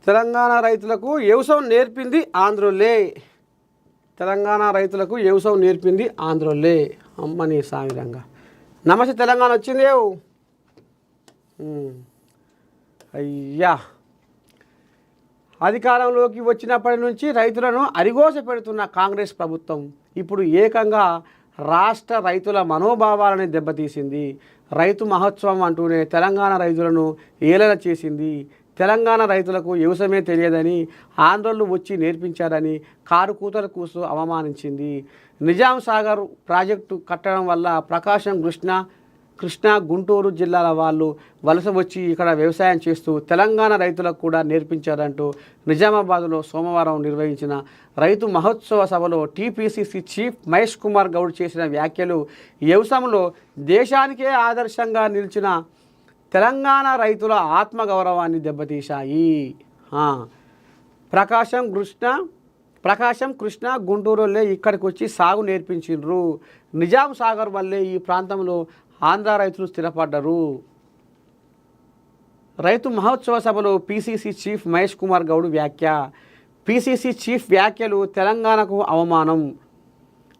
తెలంగాణ రైతులకు వ్యవసాయం నేర్పింది ఆంధ్రోలే. తెలంగాణ రైతులకు వ్యవసాయం నేర్పింది ఆంధ్రోలే. అమ్మని సామిరంగా నమస్తే తెలంగాణ వచ్చింది. అయ్యా, అధికారంలోకి వచ్చినప్పటి నుంచి రైతులను అరిగోస పెడుతున్న కాంగ్రెస్ ప్రభుత్వం ఇప్పుడు ఏకంగా రాష్ట్ర రైతుల మనోభావాలని దెబ్బతీసింది. రైతు మహోత్సవం అంటూనే తెలంగాణ రైతులను ఏలన చేసింది. తెలంగాణ రైతులకు వ్యవసాయమే తెలియదని, ఆంధ్రోళ్ళు వచ్చి నేర్పించారని కారు కూతలు కూస్తూ అవమానించింది. నిజాం సాగర్ ప్రాజెక్టు కట్టడం వల్ల ప్రకాశం, కృష్ణా, గుంటూరు జిల్లాల వాళ్ళు వలస వచ్చి ఇక్కడ వ్యవసాయం చేస్తూ తెలంగాణ రైతులకు కూడా నేర్పించారంటూ నిజామాబాద్లో సోమవారం నిర్వహించిన రైతు మహోత్సవ సభలో టీపీసీసీ చీఫ్ మహేష్ కుమార్ గౌడ్ చేసిన వ్యాఖ్యలు వ్యవసాయంలో దేశానికే ఆదర్శంగా నిలిచిన తెలంగాణ రైతుల ఆత్మగౌరవాన్ని దెబ్బతీశాయి. ప్రకాశం, కృష్ణా, గుంటూరులో ఇక్కడికి వచ్చి సాగు నేర్పించిండ్రు. నిజాం సాగర్ వల్లే ఈ ప్రాంతంలో ఆంధ్ర రైతులు స్థిరపడ్డరు. రైతు మహోత్సవ సభలో పీసీసీ చీఫ్ మహేష్ కుమార్ గౌడ్ వ్యాఖ్య. పీసీసీ చీఫ్ వ్యాఖ్యలు తెలంగాణకు అవమానం.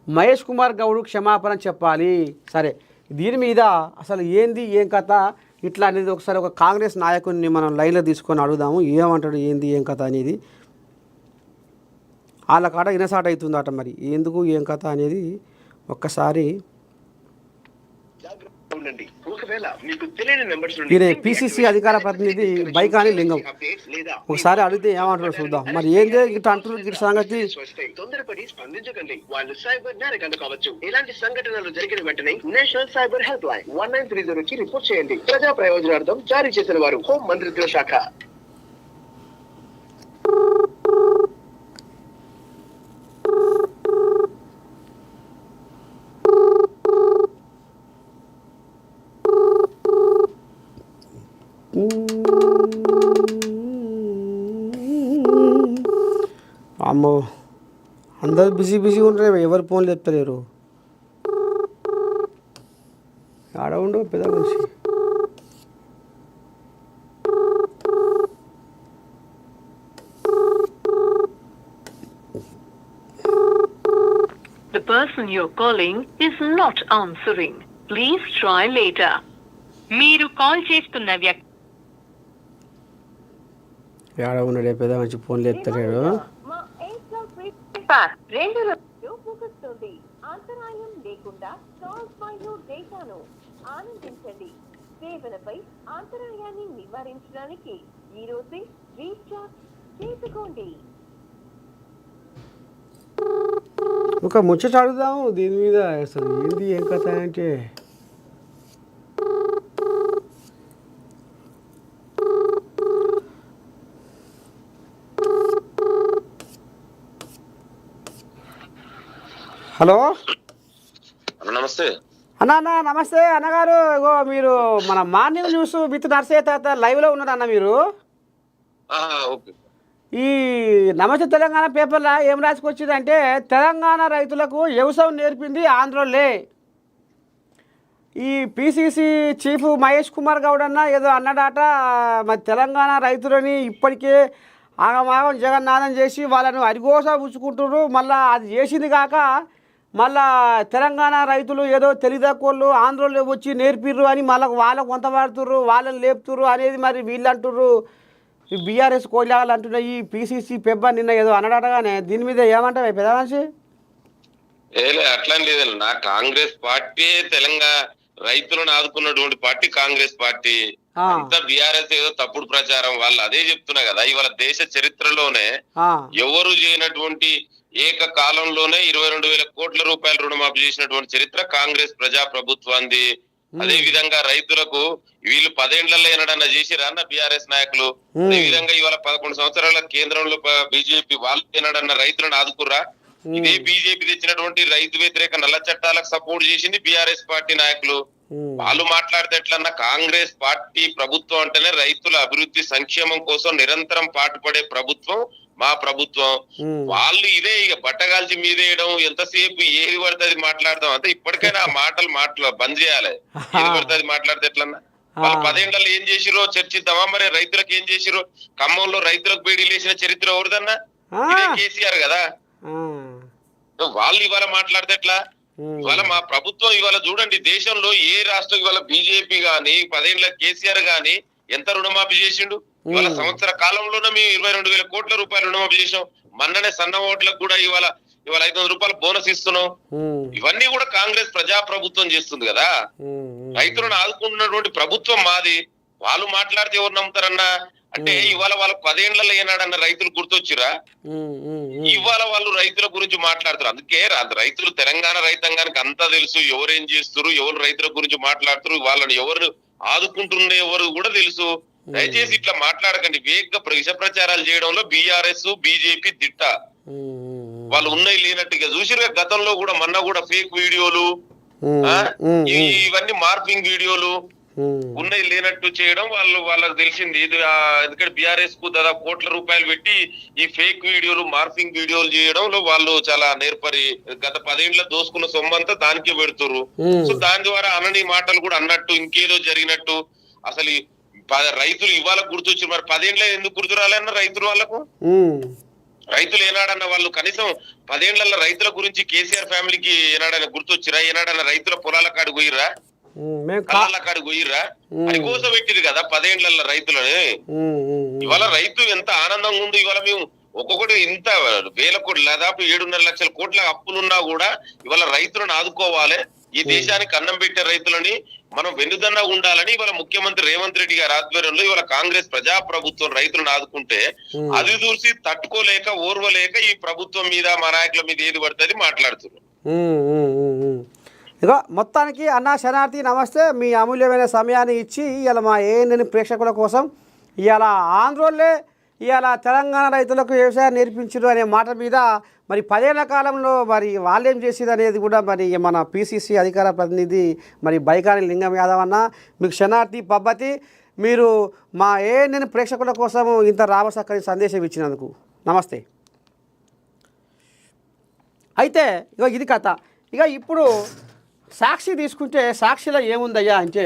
మహేష్ కుమార్ గౌడ్ క్షమాపణ చెప్పాలి. సరే, దీని మీద అసలు ఏంది ఏం కథ ఇట్లా అనేది ఒకసారి ఒక కాంగ్రెస్ నాయకుడిని మనం లైన్లో తీసుకొని అడుగుదాము. ఏమంటాడు, ఏంది ఏం కథ అనేది. వాళ్ళ కాడ ఇనసాట అవుతుందట. మరి ఎందుకు ఏం కథ అనేది ఒక్కసారి ఈయన పిసిసి అధికార ప్రతినిధి బైకాని లింగం ఒకసారి అడిగితే ఏమంటారు చూద్దాం. మరి ఏంది ఇట్లా అంటున్నారు సంగతి. తొందరపడి స్పందించకండి, వాళ్ళు సైబర్ నేరగాళ్లు కావచ్చు. ఇలాంటి సంఘటనలు జరిగిన వెంటనే నేషనల్ సైబర్ హెల్ప్ లైన్ 1930 కి రిపోర్ట్ చేయండి. ప్రజా ప్రయోజనార్థం జారీ చేసిన వారు హోం మంత్రిత్వ శాఖ. అమ్మో, అందరూ బిజీ ఉంటారు, ఎవరు ఫోన్లు చెప్తలేరు. ఆడ ఉండు పెద్ద మనిషి. The person you're calling is not answering. Please try later. మీరు కాల్ చేస్తున్న వ్యక్తి ఆడ ఉన్నాడే పెద్ద మనిషి, ఫోన్లు చెప్తలేడు. అంతరాయం లేకుండా కాల్స్ మరియు డేటాను ఆనందించండి. సేవలపై అంతరాయాన్ని నివారించడానికి ఈ రోజే రీఛార్జ్ చేసుకోండి. ఒక ముచ్చట అడుగుదాము దీని మీద. అసలు ఏంది ఏం కథ అంటే, హలో నమస్తే అన్న. నమస్తే అన్నగారు. ఇగో మీరు మన మార్నింగ్ న్యూస్ విత్ నర్సే తాత లైవ్లో ఉన్నారన్న మీరు. ఈ నమస్తే తెలంగాణ పేపర్లో ఏం రాసుకొచ్చిందంటే తెలంగాణ రైతులకు వ్యవసాయం నేర్పింది ఆంధ్రోలే. ఈ పిసిసి చీఫ్ మహేష్ కుమార్ గౌడ్ అన్న ఏదో అన్నాడట. మరి తెలంగాణ రైతులని ఇప్పటికే ఆగమాగం జగన్నాథం చేసి వాళ్ళను అరిగోస పుచ్చుకుంటున్నారు. మళ్ళీ అది చేసింది కాక మళ్ళా తెలంగాణ రైతులు ఏదో తెలివితక్కువలు ఆంధ్రలో వచ్చి నేర్పిర్రు అని మళ్ళీ వాళ్ళకు వంత వాడుతుర్రు, వాళ్ళని లేపుతుర్రు అనేది మరి వీళ్ళు అంటుర్రు. ఈ బీఆర్ఎస్ కోళ్ళాలు అంటున్నాయి. ఈ పీసీసీ పెబ్బ నిన్న ఏదో అన్నాడటగానే దీని మీద ఏమంటావు పెద్ద మనిషి? అట్లా లేదు. నా కాంగ్రెస్ పార్టీ తెలంగాణ రైతులను ఆదుకున్నటువంటి పార్టీ కాంగ్రెస్ పార్టీ. అంతా బీఆర్ఎస్ ఏదో తప్పుడు ప్రచారం. వాళ్ళు అదే చెప్తున్నా కదా, ఇవాళ దేశ చరిత్రలోనే ఎవరు చేయనటువంటి ఏకకాలంలోనే 22,000 కోట్ల రూపాయలు రుణమాఫీ చేసినటువంటి చరిత్ర కాంగ్రెస్ ప్రజా ప్రభుత్వాన్ని. అదే విధంగా రైతులకు వీళ్ళు 10 ఏళ్లలో ఏనాడన్నా చేసిరన్న బీఆర్ఎస్ నాయకులు. అదే విధంగా ఇవాళ 11 సంవత్సరాల కేంద్రంలో బీజేపీ వాళ్ళు ఏనాడన్నా రైతులను ఆదుకుర్రా? ఇదే బీజేపీ తెచ్చినటువంటి రైతు వ్యతిరేక నల్ల చట్టాలకు సపోర్ట్ చేసింది బీఆర్ఎస్ పార్టీ నాయకులు. వాళ్ళు మాట్లాడితే ఎట్లన్నా కాంగ్రెస్ పార్టీ ప్రభుత్వం అంటేనే రైతుల అభివృద్ధి సంక్షేమం కోసం నిరంతరం పాటుపడే ప్రభుత్వం మా ప్రభుత్వం. వాళ్ళు ఇదే ఇక బట్టగాల్చి మీదేయడం, ఎంతసేపు ఏది పడితే అది మాట్లాడదాం. అంటే ఇప్పటికైనా ఆ మాటలు బంద్ చేయాలి. ఏది పడితే అది మాట్లాడితే ఎట్లన్నా వాళ్ళు 10 ఏళ్లలో ఏం చేసిరో చర్చిద్దామా? మరి రైతులకు ఏం చేసిరో? ఖమ్మంలో రైతులకు బేడీలు వేసిన చరిత్ర ఎవరిదన్నా? ఇదే కేసీఆర్ కదా. వాళ్ళు ఇవాళ మాట్లాడితే ఎట్లా? ఇవాళ మా ప్రభుత్వం ఇవాళ చూడండి, దేశంలో ఏ రాష్ట్రం ఇవాళ బీజేపీ గాని 10 ఏళ్ల కేసీఆర్ గాని ఎంత రుణమాఫీ చేసిండు? ఇవాళ సంవత్సర కాలంలోనే మేము 22,000 కోట్ల రూపాయలు రుణమాఫీ చేసాం. మొన్ననే సన్న ఓట్లకు కూడా ఇవాళ 500 రూపాయలు బోనస్ ఇస్తున్నాం. ఇవన్నీ కూడా కాంగ్రెస్ ప్రజా ప్రభుత్వం చేస్తుంది కదా. రైతులను ఆదుకుంటున్నటువంటి ప్రభుత్వం మాది. వాళ్ళు మాట్లాడితే ఎవరు నమ్ముతారన్నా? అంటే ఇవాళ వాళ్ళ 10 ఏళ్లలో ఏనాడన్న రైతులు గుర్తొచ్చిరా? ఇవాళ వాళ్ళు రైతుల గురించి మాట్లాడుతారు. అందుకే రైతులు తెలంగాణ రైతాంగానికి అంతా తెలుసు, ఎవరేం చేస్తారు, ఎవరు రైతుల గురించి మాట్లాడుతారు, వాళ్ళని ఎవరు ఆదుకుంటున్న ఎవరు కూడా తెలుసు. దయచేసి ఇట్లా మాట్లాడకండి. వేగంగా విష ప్రచారాలు చేయడంలో బీఆర్ఎస్ బీజేపీ దిట్ట. వాళ్ళు ఉన్నాయి లేనట్టుగా చూసిరుగా. గతంలో కూడా మొన్న కూడా ఫేక్ వీడియోలు, ఇవన్నీ మార్పింగ్ వీడియోలు ఉన్నాయి లేనట్టు చేయడం వాళ్ళకి తెలిసింది. ఎందుకంటే బీఆర్ఎస్ కు దాదాపు కోట్ల రూపాయలు పెట్టి ఈ ఫేక్ వీడియోలు మార్పింగ్ వీడియోలు చేయడంలో వాళ్ళు చాలా నేర్పరి. గత 10 ఏళ్ల దోసుకున్న సొమ్మంతా దానికే పెడుతురు. సో దాని ద్వారా అనని మాటలు కూడా అన్నట్టు ఇంకేదో జరిగినట్టు. అసలు రైతులు ఇవాళ గుర్తొచ్చి మరి 10 ఏళ్ల ఎందుకు గుర్తు రాలేన్న రైతులు? వాళ్ళకు రైతులు ఏనాడన్న వాళ్ళు కనీసం 10 ఏళ్ల రైతుల గురించి కేసీఆర్ ఫ్యామిలీకి ఏనాడైనా గుర్తొచ్చిరా? ఏనాడన్నా రైతుల పొలాల కాడికి పోయిర్రా? కళ్ళ కాడికి పోయిర్రా? అది కోసం పెట్టిరు కదా 10 ఏళ్ల రైతులని. ఇవాళ రైతు ఎంత ఆనందంగా ఉంది. ఇవాళ మేము ఒక్కొక్కటి ఇంత వేల కోట్లు, దాదాపు 7.5 లక్షల కోట్ల అప్పులున్నా కూడా ఇవాళ రైతులను ఆదుకోవాలి. ఈ దేశానికి అన్నం పెట్టే రైతులని మనం వెన్నుదన్నా ఉండాలని ఇవాళ ముఖ్యమంత్రి రేవంత్ రెడ్డి గారి ఆధ్వర్యంలో ఇవాళ కాంగ్రెస్ ప్రజా ప్రభుత్వం రైతులను ఆదుకుంటే అది చూసి తట్టుకోలేక ఓర్వలేక ఈ ప్రభుత్వం మీద మా నాయకుల మీద ఏది పడుతుంది మాట్లాడుతున్నారు. ఇక మొత్తానికి అన్నా శనార్థి నమస్తే. మీ అమూల్యమైన సమయాన్ని ఇచ్చి ఇవాళ మా ఏఎన్ఎన్ ప్రేక్షకుల కోసం ఇవాళ ఆంధ్రోళ్ళే ఇవాళ తెలంగాణ రైతులకు వ్యవసాయం నేర్పించారు అనే మాట మీద మరి 10 ఏళ్ల కాలంలో మరి వాళ్ళేం చేసేది అనేది కూడా మరి మన పిసిసి అధికార ప్రతినిధి మరి బైకాని లింగం యాదవ్ అన్న మీకు శనార్థి పద్ధతి. మీరు మా ఏఎన్ఎన్ ప్రేక్షకుల కోసం ఇంత రామసక్కని సందేశం ఇచ్చినందుకు నమస్తే. అయితే ఇక ఇది కథ. ఇక ఇప్పుడు సాక్షి తీసుకుంటే సాక్షిలో ఏముందయ్యా అంటే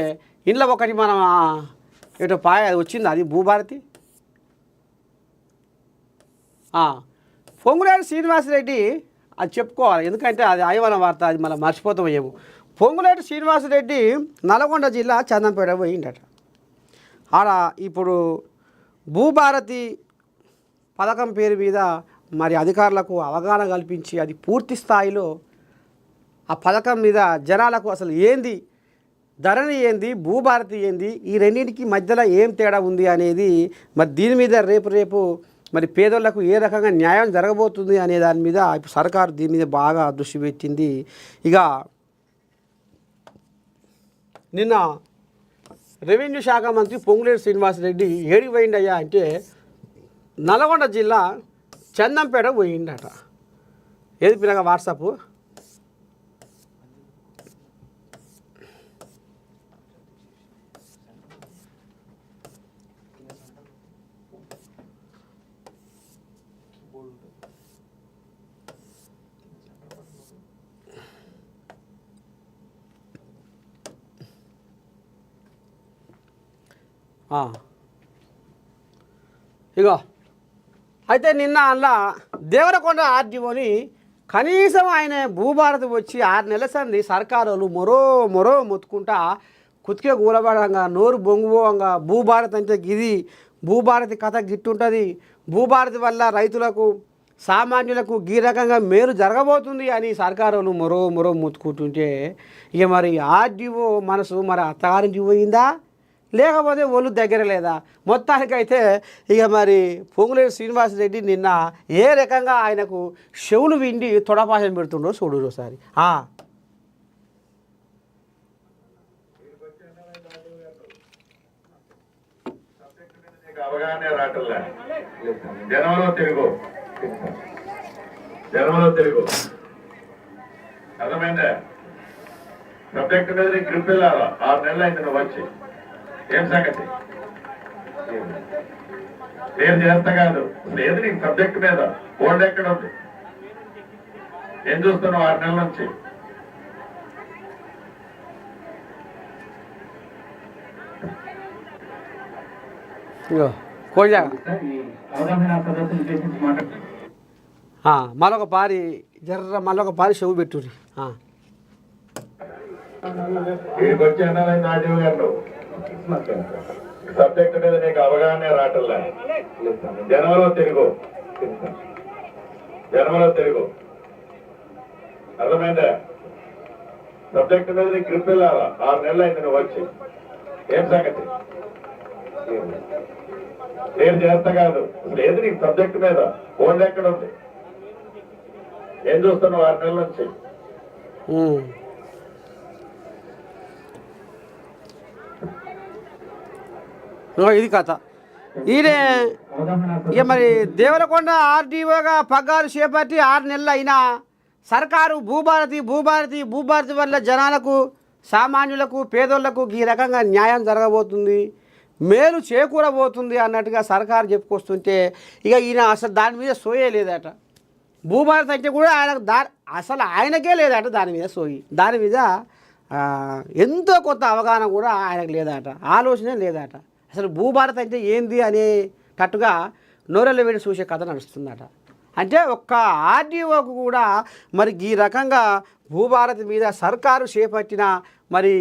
ఇంట్లో ఒకటి మనం ఏటో వచ్చింది, అది భూభారతి. పొంగులేటి శ్రీనివాసరెడ్డి అది చెప్పుకోవాలి, ఎందుకంటే అది ఆయవన వార్త, అది మనం మర్చిపోతామేమో. పొంగులేటి శ్రీనివాసరెడ్డి నల్గొండ జిల్లా చందంపేట పోయిండట. ఆడ ఇప్పుడు భూభారతి పథకం పేరు మీద మరి అధికారులకు అవగాహన కల్పించి అది పూర్తి స్థాయిలో ఆ పథకం మీద జనాలకు అసలు ఏంది, ధరణి ఏంది, భూభారతి ఏంది, ఈ రెండింటికి మధ్యలో ఏం తేడా ఉంది అనేది మరి దీని మీద రేపు మరి పేదోళ్లకు ఏ రకంగా న్యాయం జరగబోతుంది అనే దాని మీద ఇప్పుడు సర్కారు దీని మీద బాగా దృష్టి పెట్టింది. ఇక నిన్న రెవెన్యూ శాఖ మంత్రి పొంగులేటి శ్రీనివాసరెడ్డి ఏడికి పోయిండయ్యా అంటే నల్గొండ జిల్లా చందంపేట పోయిండట. ఏది పిల్లగా వాట్సాప్ ఇగో అయితే నిన్న అలా దేవరకొండ ఆర్డీఓని కనీసం ఆయన భూభారతి వచ్చి 6 నెలల సంది సర్కారులు మొరో మొత్తుకుంటా కుతికే కూలబడంగా నోరు బొంగుపోవంగా భూభారతి అంటే గిది, భూభారతి కథ గిట్టుంటుంది, భూభారతి వల్ల రైతులకు సామాన్యులకు ఈ రకంగా మేలు జరగబోతుంది అని సర్కారులు మొరో మొత్తుకుంటుంటే ఇక మరి ఆర్డీఓ మనసు మరి అత్తగారించి పోయిందా లేకపోతే ఒళ్ళు దగ్గర లేదా? మొత్తానికైతే ఇక మరి పొంగులేటి శ్రీనివాసరెడ్డి నిన్న ఏ రకంగా ఆయనకు చెవులు విండి తొడపాశం పెడుతుండో చూడు ఒకసారి. జనంలో తెలుగు అర్థమైందా? సబ్జెక్ట్ మీద నీకు గ్రిప్ వెళ్ళాలా? 6 నెలలు అయింది నువ్వు వచ్చి. ఏం సంగతి? నేను చేస్తా కాదు, లేదు నీకు సబ్జెక్ట్ మీద. బోర్డు ఎక్కడ ఉంది? ఏం చూస్తున్నావు 6 నెలల నుంచి? ఇగో కోజా ఈ అవగాహన సదస్సును ఉద్దేశించి మాట్లాడుతున్నాను. మరొక పారి మరొక పారి చెవు పెట్టుర్రి. వీడికి వచ్చి అన్నారైంది రాజీవ్ గారు, సబ్జెక్ట్ మీద నీకు అవగాహన రావట్లే. జనంలో తిరుగు అర్థమైందా? సబ్జెక్ట్ మీద నీకు గ్రిప్ వెళ్ళాలా? 6 నెలలు అయింది నువ్వు వచ్చి. ఏం సంగతి? నేను చేస్తా కాదు, లేదు నీకు సబ్జెక్ట్ మీద. ఫోన్ ఎక్కడ ఉంది? ఏం చూస్తున్నావు 6 నెలల నుంచి? ఇది కథ. ఈయన ఇక మరి దేవరకొండ ఆర్డీఓగా పగ్గాలు చేపట్టి 6 నెలలు అయినా సర్కారు భూభారతి వల్ల జనాలకు, సామాన్యులకు, పేదోళ్లకు ఈ రకంగా న్యాయం జరగబోతుంది, మేలు చేకూరబోతుంది అన్నట్టుగా సర్కారు చెప్పుకొస్తుంటే ఇక ఈయన అసలు దాని మీద సోయే లేదట. భూభారతి అంటే కూడా అసలు ఆయనకే లేదట దాని మీద సోయి. దాని మీద ఎంతో కొత్త అవగాహన కూడా ఆయనకు లేదట, ఆలోచనే లేదట. అసలు భూభారతి అంటే ఏంది అనేటట్టుగా నోరెళ్ళ వేడి చూసే కథ నడుస్తుందట. అంటే ఒక్క ఆర్డీఓకు కూడా మరి ఈ రకంగా భూభారతి మీద సర్కారు చేపట్టిన మరి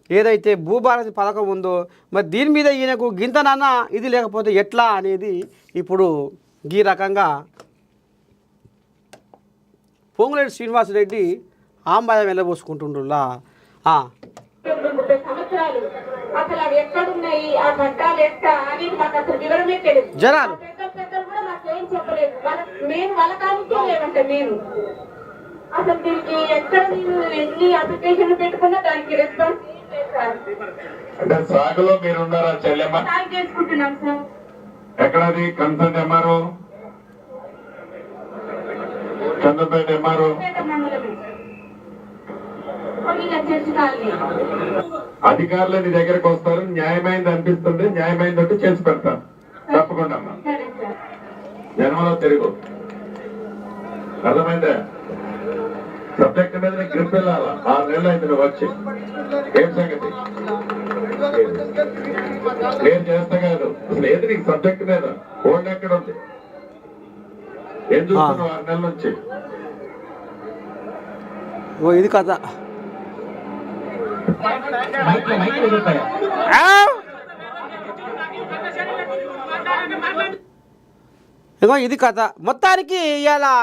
ఏదైతే భూభారతి పథకం ఉందో మరి దీని మీద ఈయనకు గింతనన్నా ఇది లేకపోతే ఎట్లా అనేది ఇప్పుడు ఈ రకంగా పొంగులేటి శ్రీనివాసరెడ్డి ఆంబాయం వెళ్ళబోసుకుంటుండ్రులా. 30 సంవత్సరాలు అసలు అవి ఎక్కడున్నాయి, ఆ చట్టాలు ఎట్లా అనేది మాకు అసలు వివరమే తెలియదు. జనాలు పెద్దలు కూడా మాకు ఏం చెప్పలేదు. మేము వాళ్ళ కానుకోలేమంటే మేము అసలు దీనికి ఎక్కడ మీరు ఎన్ని అప్లికేషన్లు పెట్టుకున్నా దానికి రెస్పాన్స్ అంటే సాగులో మీరు ఉన్నారా చెల్లెమ్మ? సాగు చేసుకుంటున్నాం సార్. ఎక్కడది కన్సర్న్ ఎంఆర్ఓ? చంద్రపేట ఎంఆర్ఓ అధికారులు నీ దగ్గరకు వస్తారు, న్యాయమైంది అనిపిస్తుంది, న్యాయమైంది చేసి పెడతారు తప్పకుండా. జనంలో తిరుగు అర్థమైందా? సబ్జెక్ట్ మీద నీకు గ్రిప్ వెళ్ళాలా? 6 నెలలు అయింది నువ్వు వచ్చి. ఏం సంగతి? నేను చేస్తా కాదు, లేదు నీకు సబ్జెక్ట్ మీద. ఫోన్ ఎక్కడ ఉంది? ఏం చూస్తున్నావు 6 నెలల నుంచి? ఇది కథ. ఇది కథ మొత్తానికి ఇలా